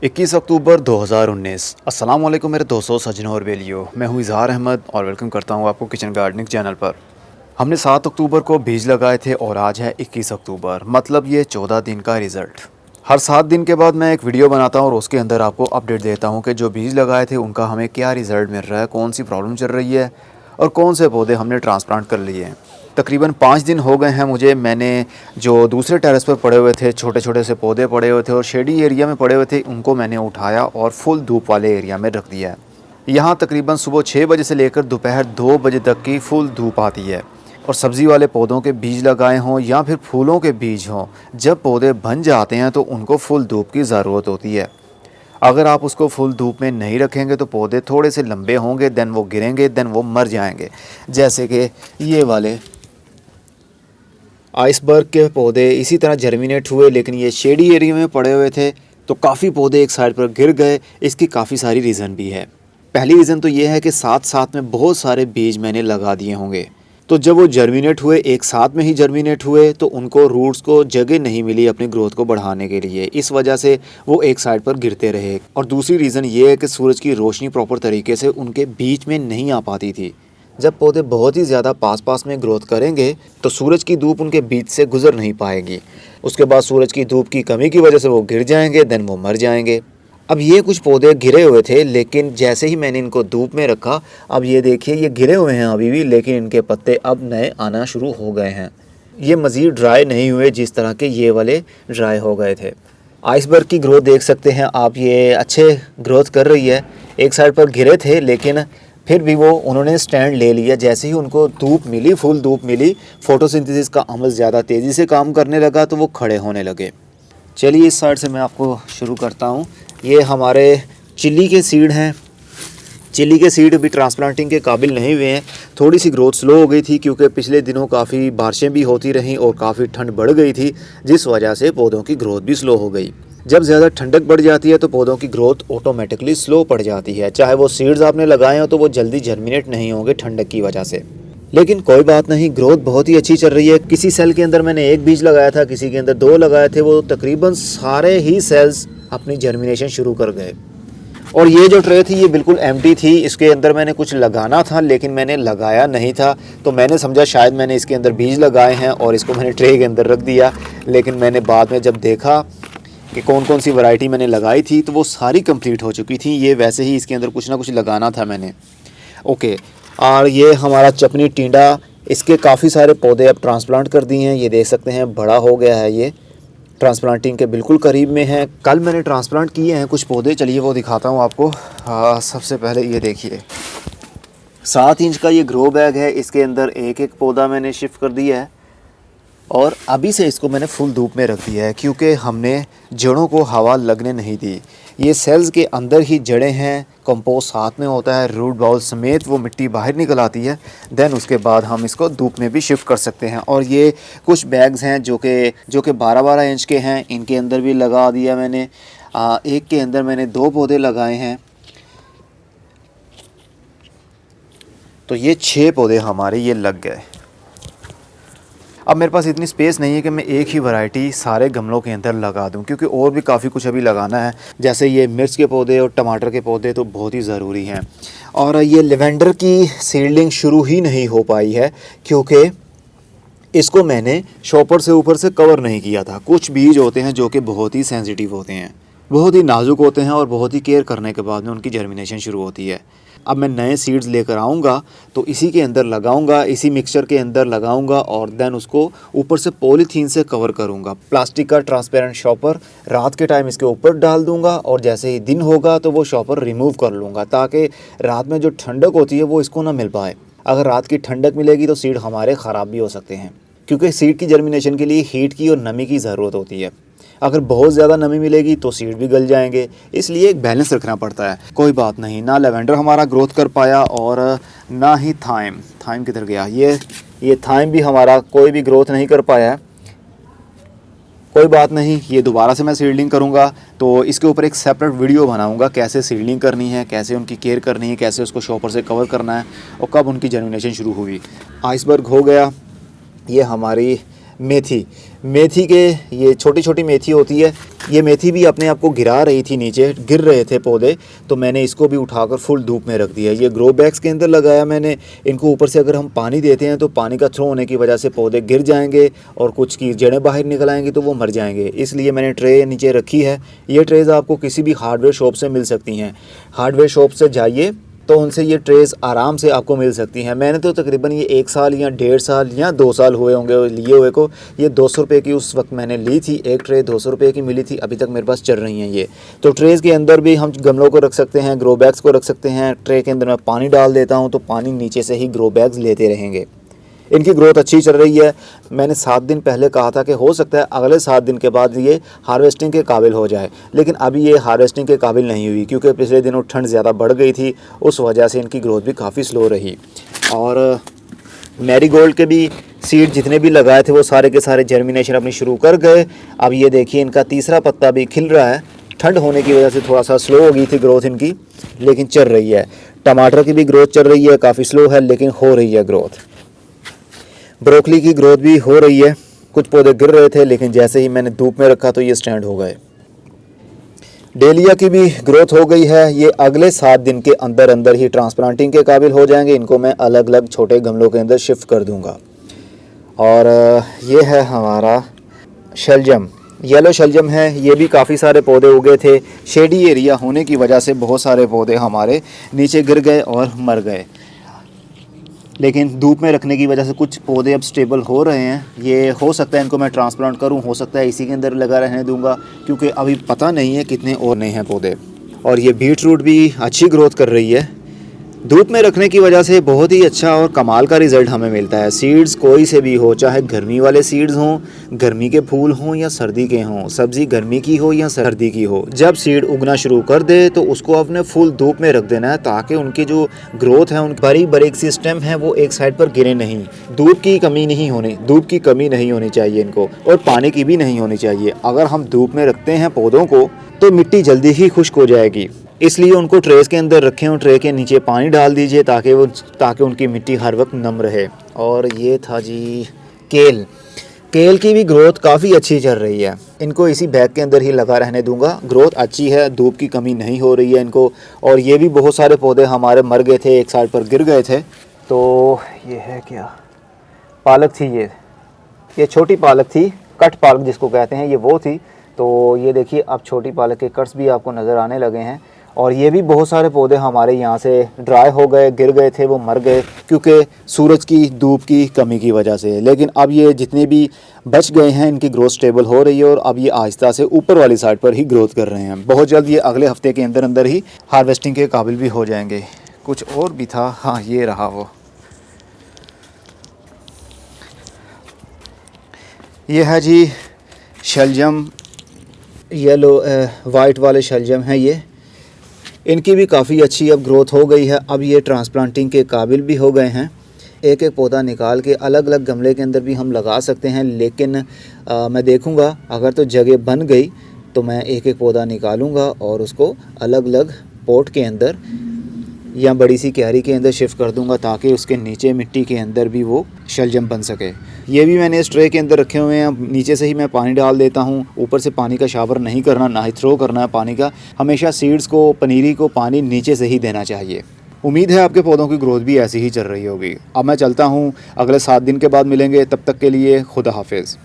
21 अक्टूबर 2019। अस्सलाम वालेकुम मेरे दोस्तों, सज्जनों और बेलियों। मैं हूं इज़हार अहमद और वेलकम करता हूं आपको किचन गार्डनिंग चैनल पर। हमने 7 अक्टूबर को बीज लगाए थे और आज है 21 अक्टूबर, मतलब ये 14 दिन का रिज़ल्ट। हर 7 दिन के बाद मैं एक वीडियो बनाता हूं और उसके अंदर आपको अपडेट देता हूं कि जो बीज लगाए थे उनका हमें क्या रिज़ल्ट मिल रहा है, कौन सी प्रॉब्लम चल रही है और कौन से पौधे हमने ट्रांसप्लांट कर लिए हैं। तकरीबन 5 दिन हो गए हैं मुझे। मैंने जो दूसरे टेरेस पर पड़े हुए थे, छोटे छोटे से पौधे पड़े हुए थे और शेडी एरिया में पड़े हुए थे, उनको मैंने उठाया और फुल धूप वाले एरिया में रख दिया है। यहाँ तकरीबन सुबह 6 बजे से लेकर दोपहर 2 बजे तक की फुल धूप आती है। और सब्ज़ी वाले पौधों के बीज लगाए हों या फिर फूलों के बीज हों, जब पौधे बन जाते हैं तो उनको फुल धूप की ज़रूरत होती है। अगर आप उसको फुल धूप में नहीं रखेंगे तो पौधे थोड़े से लंबे होंगे, देन वो गिरेंगे, देन वो मर जाएंगे। जैसे कि ये वाले आइसबर्ग के पौधे इसी तरह जर्मिनेट हुए, लेकिन ये शेडी एरिया में पड़े हुए थे तो काफ़ी पौधे एक साइड पर गिर गए। इसकी काफ़ी सारी रीज़न भी है। पहली रीज़न तो ये है कि साथ साथ में बहुत सारे बीज मैंने लगा दिए होंगे, तो जब वो जर्मिनेट हुए, एक साथ में ही जर्मिनेट हुए, तो उनको रूट्स को जगह नहीं मिली अपनी ग्रोथ को बढ़ाने के लिए। इस वजह से वो एक साइड पर गिरते रहे। और दूसरी रीज़न ये है कि सूरज की रोशनी प्रॉपर तरीके से उनके बीच में नहीं आ पाती थी। जब पौधे बहुत ही ज़्यादा पास पास में ग्रोथ करेंगे तो सूरज की धूप उनके बीच से गुजर नहीं पाएगी। उसके बाद सूरज की धूप की कमी की वजह से वो गिर जाएंगे, देन वो मर जाएंगे। अब ये कुछ पौधे गिरे हुए थे, लेकिन जैसे ही मैंने इनको धूप में रखा, अब ये देखिए ये गिरे हुए हैं अभी भी, लेकिन इनके पत्ते अब नए आना शुरू हो गए हैं। ये मज़ीद ड्राई नहीं हुए जिस तरह के ये वाले ड्राई हो गए थे। आइसबर्ग की ग्रोथ देख सकते हैं आप, ये अच्छे ग्रोथ कर रही है। एक साइड पर गिरे थे लेकिन फिर भी वो उन्होंने स्टैंड ले लिया। जैसे ही उनको धूप मिली, फुल धूप मिली, फोटोसिंथेसिस का अमल ज़्यादा तेज़ी से काम करने लगा तो वो खड़े होने लगे। चलिए इस साइड से मैं आपको शुरू करता हूँ। ये हमारे चिल्ली के सीड हैं। चिल्ली के सीड अभी ट्रांसप्लांटिंग के काबिल नहीं हुए हैं। थोड़ी सी ग्रोथ स्लो हो गई थी क्योंकि पिछले दिनों काफ़ी बारिशें भी होती रहीं और काफ़ी ठंड बढ़ गई थी, जिस वजह से पौधों की ग्रोथ भी स्लो हो गई। जब ज़्यादा ठंडक बढ़ जाती है तो पौधों की ग्रोथ ऑटोमेटिकली स्लो पड़ जाती है। चाहे वो सीड्स आपने लगाए हो तो वो जल्दी जर्मिनेट नहीं होंगे ठंडक की वजह से। लेकिन कोई बात नहीं, ग्रोथ बहुत ही अच्छी चल रही है। किसी सेल के अंदर मैंने 1 बीज लगाया था, किसी के अंदर 2 लगाए थे, वो तकरीबन सारे ही सेल्स अपनी जर्मिनेशन शुरू कर गए। और ये जो ट्रे थी ये बिल्कुल एम्प्टी थी। इसके अंदर मैंने कुछ लगाना था लेकिन मैंने लगाया नहीं था, तो मैंने समझा शायद मैंने इसके अंदर बीज लगाए हैं और इसको मैंने ट्रे के अंदर रख दिया। लेकिन मैंने बाद में जब देखा कि कौन कौन सी वैरायटी मैंने लगाई थी तो वो सारी कंप्लीट हो चुकी थी। ये वैसे ही इसके अंदर कुछ ना कुछ लगाना था मैंने। ओके, और ये हमारा चपनी टिंडा, इसके काफ़ी सारे पौधे अब ट्रांसप्लांट कर दिए हैं। ये देख सकते हैं बड़ा हो गया है, ये ट्रांसप्लांटिंग के बिल्कुल करीब में है। कल मैंने ट्रांसप्लांट किए हैं कुछ पौधे, चलिए वो दिखाता हूँ आपको। सबसे पहले ये देखिए 7 इंच का ये ग्रो बैग है। इसके अंदर एक एक पौधा मैंने शिफ्ट कर दिया है और अभी से इसको मैंने फुल धूप में रख दिया है क्योंकि हमने जड़ों को हवा लगने नहीं दी। ये सेल्स के अंदर ही जड़ें हैं, कंपोस्ट साथ में होता है, रूट बाउल समेत वो मिट्टी बाहर निकल आती है। देन उसके बाद हम इसको धूप में भी शिफ्ट कर सकते हैं। और ये कुछ बैग्स हैं जो कि 12-12 इंच के हैं, इनके अंदर भी लगा दिया मैंने। एक के अंदर मैंने 2 पौधे लगाए हैं, तो ये 6 पौधे हमारे ये लग गए। अब मेरे पास इतनी स्पेस नहीं है कि मैं एक ही वैरायटी सारे गमलों के अंदर लगा दूं, क्योंकि और भी काफ़ी कुछ अभी लगाना है। जैसे ये मिर्च के पौधे और टमाटर के पौधे तो बहुत ही ज़रूरी हैं। और ये लेवेंडर की सीडलिंग शुरू ही नहीं हो पाई है क्योंकि इसको मैंने शॉपर से ऊपर से कवर नहीं किया था। कुछ बीज होते हैं जो कि बहुत ही सेंसिटिव होते हैं, बहुत ही नाजुक होते हैं और बहुत ही केयर करने के बाद में उनकी जर्मिनेशन शुरू होती है। अब मैं नए सीड्स लेकर आऊँगा तो इसी के अंदर लगाऊंगा, इसी मिक्सचर के अंदर लगाऊंगा और देन उसको ऊपर से पॉलीथीन से कवर करूंगा। प्लास्टिक का ट्रांसपेरेंट शॉपर रात के टाइम इसके ऊपर डाल दूंगा और जैसे ही दिन होगा तो वो शॉपर रिमूव कर लूँगा, ताकि रात में जो ठंडक होती है वो इसको ना मिल पाए। अगर रात की ठंडक मिलेगी तो सीड हमारे ख़राब भी हो सकते हैं, क्योंकि सीड की जर्मिनेशन के लिए हीट की और नमी की ज़रूरत होती है। अगर बहुत ज़्यादा नमी मिलेगी तो सीड भी गल जाएंगे, इसलिए एक बैलेंस रखना पड़ता है। कोई बात नहीं, ना लेवेंडर हमारा ग्रोथ कर पाया और ना ही थाइम किधर गया, ये थाइम भी हमारा कोई भी ग्रोथ नहीं कर पाया। कोई बात नहीं, ये दोबारा से मैं सीडलिंग करूँगा तो इसके ऊपर एक सेपरेट वीडियो बनाऊँगा, कैसे सीडलिंग करनी है, कैसे उनकी केयर करनी है, कैसे उसको शॉपर से कवर करना है और कब उनकी जर्मिनेशन शुरू हुई। आइसबर्ग हो गया। ये हमारी मेथी के ये छोटी छोटी मेथी होती है, ये मेथी भी अपने आप को गिरा रही थी, नीचे गिर रहे थे पौधे, तो मैंने इसको भी उठाकर फुल धूप में रख दिया। ये ग्रो बैग्स के अंदर लगाया मैंने। इनको ऊपर से अगर हम पानी देते हैं तो पानी का थ्रो होने की वजह से पौधे गिर जाएंगे और कुछ की जड़ें बाहर निकल आएंगी तो वो मर जाएंगे, इसलिए मैंने ट्रे नीचे रखी है। ये ट्रेज़ आपको किसी भी हार्डवेयर शॉप से मिल सकती हैं। हार्डवेयर शॉप से जाइए तो उनसे ये ट्रेज़ आराम से आपको मिल सकती हैं। मैंने तो तकरीबन ये 1 साल या 1.5 साल या 2 साल हुए होंगे लिए हुए को। ये 200 रुपये की उस वक्त मैंने ली थी, एक ट्रे 200 रुपये की मिली थी, अभी तक मेरे पास चल रही हैं ये। तो ट्रेज़ के अंदर भी हम गमलों को रख सकते हैं, ग्रो बैग्स को रख सकते हैं। ट्रे के अंदर मैं पानी डाल देता हूँ तो पानी नीचे से ही ग्रो बैग्स लेते रहेंगे। इनकी ग्रोथ अच्छी चल रही है। मैंने 7 दिन पहले कहा था कि हो सकता है अगले 7 दिन के बाद ये हार्वेस्टिंग के काबिल हो जाए, लेकिन अभी ये हार्वेस्टिंग के काबिल नहीं हुई क्योंकि पिछले दिनों ठंड ज़्यादा बढ़ गई थी, उस वजह से इनकी ग्रोथ भी काफ़ी स्लो रही। और मैरीगोल्ड के भी सीड जितने भी लगाए थे वो सारे के सारे जर्मिनेशन अपनी शुरू कर गए। अब ये देखिए इनका तीसरा पत्ता भी खिल रहा है। ठंड होने की वजह से थोड़ा सा स्लो हो गई थी ग्रोथ इनकी, लेकिन चल रही है। टमाटर की भी ग्रोथ चल रही है, काफ़ी स्लो है लेकिन हो रही है ग्रोथ। ब्रोकली की ग्रोथ भी हो रही है। कुछ पौधे गिर रहे थे लेकिन जैसे ही मैंने धूप में रखा तो ये स्टैंड हो गए। डेलिया की भी ग्रोथ हो गई है। ये अगले 7 दिन के अंदर अंदर ही ट्रांसप्लांटिंग के काबिल हो जाएंगे। इनको मैं अलग अलग छोटे गमलों के अंदर शिफ्ट कर दूंगा। और ये है हमारा शलजम, येलो शलजम है। ये भी काफ़ी सारे पौधे उगे थे, शेडी एरिया होने की वजह से बहुत सारे पौधे हमारे नीचे गिर गए और मर गए, लेकिन धूप में रखने की वजह से कुछ पौधे अब स्टेबल हो रहे हैं। ये हो सकता है इनको मैं ट्रांसप्लांट करूं, हो सकता है इसी के अंदर लगा रहने दूंगा क्योंकि अभी पता नहीं है कितने और नए हैं पौधे। और ये बीट रूट भी अच्छी ग्रोथ कर रही है। धूप में रखने की वजह से बहुत ही अच्छा और कमाल का रिज़ल्ट हमें मिलता है। सीड्स कोई से भी हो, चाहे गर्मी वाले सीड्स हों, गर्मी के फूल हों या सर्दी के हों, सब्ज़ी गर्मी की हो या सर्दी की हो, जब सीड उगना शुरू कर दे तो उसको अपने फुल धूप में रख देना है ताकि उनकी जो ग्रोथ है, उनकी बारीक बारीक सी स्टेम है वो एक साइड पर गिरे नहीं। धूप की कमी नहीं होनी चाहिए इनको, और पानी की भी नहीं होनी चाहिए। अगर हम धूप में रखते हैं पौधों को तो मिट्टी जल्दी ही खुश्क हो जाएगी, इसलिए उनको ट्रेस के अंदर रखें और ट्रे के नीचे पानी डाल दीजिए ताकि उनकी मिट्टी हर वक्त नम रहे। और ये था जी केल की भी ग्रोथ काफ़ी अच्छी चल रही है। इनको इसी बैग के अंदर ही लगा रहने दूंगा। ग्रोथ अच्छी है, धूप की कमी नहीं हो रही है इनको। और ये भी बहुत सारे पौधे हमारे मर गए थे, एक साइड पर गिर गए थे। तो ये है क्या, पालक थी, ये छोटी पालक थी, कट पालक जिसको कहते हैं, ये वो थी। तो ये देखिए अब छोटी पालक के कट्स भी आपको नज़र आने लगे हैं। और ये भी बहुत सारे पौधे हमारे यहाँ से ड्राई हो गए, गिर गए थे, वो मर गए क्योंकि सूरज की धूप की कमी की वजह से। लेकिन अब ये जितने भी बच गए हैं इनकी ग्रोथ स्टेबल हो रही है और अब ये आहिस्ता से ऊपर वाली साइड पर ही ग्रोथ कर रहे हैं। बहुत जल्द ये अगले हफ्ते के अंदर अंदर ही हार्वेस्टिंग के काबिल भी हो जाएंगे। कुछ और भी था, हाँ ये रहा वो, ये है जी शलजम, येलो वाइट वाले शलजम हैं ये। इनकी भी काफ़ी अच्छी अब ग्रोथ हो गई है। अब ये ट्रांसप्लांटिंग के काबिल भी हो गए हैं। एक एक पौधा निकाल के अलग अलग गमले के अंदर भी हम लगा सकते हैं, लेकिन मैं देखूंगा अगर तो जगह बन गई तो मैं एक एक पौधा निकालूंगा और उसको अलग अलग पॉट के अंदर या बड़ी सी क्यारी के अंदर शिफ्ट कर दूंगा ताकि उसके नीचे मिट्टी के अंदर भी वो शलजम बन सके। ये भी मैंने इस ट्रे के अंदर रखे हुए हैं। नीचे से ही मैं पानी डाल देता हूँ, ऊपर से पानी का शावर नहीं करना, ना ही थ्रो करना है पानी का। हमेशा सीड्स को, पनीरी को पानी नीचे से ही देना चाहिए। उम्मीद है आपके पौधों की ग्रोथ भी ऐसी ही चल रही होगी। अब मैं चलता हूँ, अगले 7 दिन के बाद मिलेंगे। तब तक के लिए खुदा हाफिज़।